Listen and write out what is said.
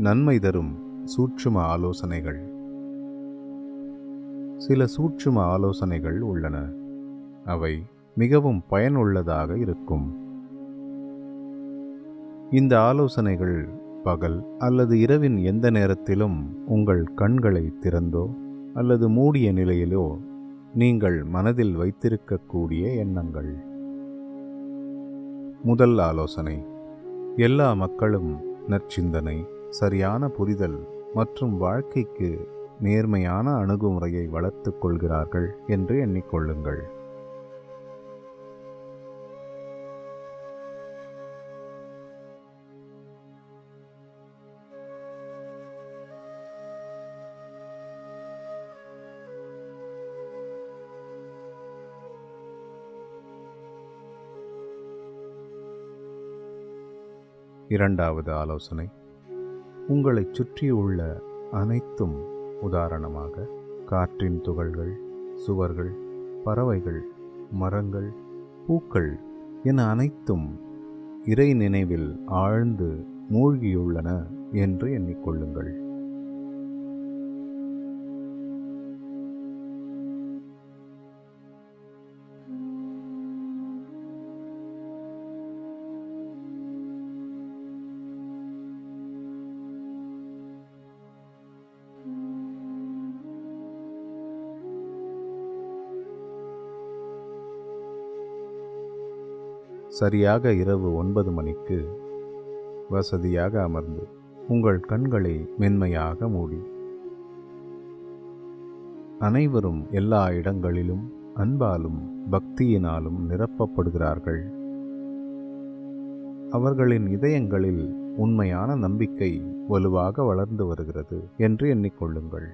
நன்மை தரும் சூட்சும ஆலோசனைகள். சில சூட்சும ஆலோசனைகள் உள்ளன. அவை மிகவும் பயனுள்ளதாக இருக்கும். இந்த ஆலோசனைகள் பகல் அல்லது இரவின் எந்த நேரத்திலும் உங்கள் கண்களை திறந்தோ அல்லது மூடிய நிலையிலோ நீங்கள் மனதில் வைத்திருக்கக்கூடிய எண்ணங்கள். முதல் ஆலோசனை: எல்லா மக்களும் நற்சிந்தனை, சரியான புரிதல் மற்றும் வாழ்க்கைக்கு நேர்மையான அணுகுமுறையை வளர்த்துக் கொள்கிறார்கள் என்று எண்ணிக்கொள்ளுங்கள். இரண்டாவது ஆலோசனை: உங்களைச் சுற்றியுள்ள அனைத்தும், உதாரணமாக காற்றின் துகள்கள், சுவர்கள், பறவைகள், மரங்கள், பூக்கள் என அனைத்தும் இறை நினைவில் ஆழ்ந்து மூழ்கியுள்ளன என்று எண்ணிக்கொள்ளுங்கள். சரியாக இரவு 9 மணிக்கு வசதியாக அமர்ந்து உங்கள் கண்களை மென்மையாக மூடி, அனைவரும் எல்லா இடங்களிலும் அன்பாலும் பக்தியினாலும் நிரப்பப்படுகிறார்கள். அவர்களின் இதயங்களில் உண்மையான நம்பிக்கை வலுவாக வளர்ந்து வருகிறது என்று எண்ணிக்கொள்ளுங்கள்.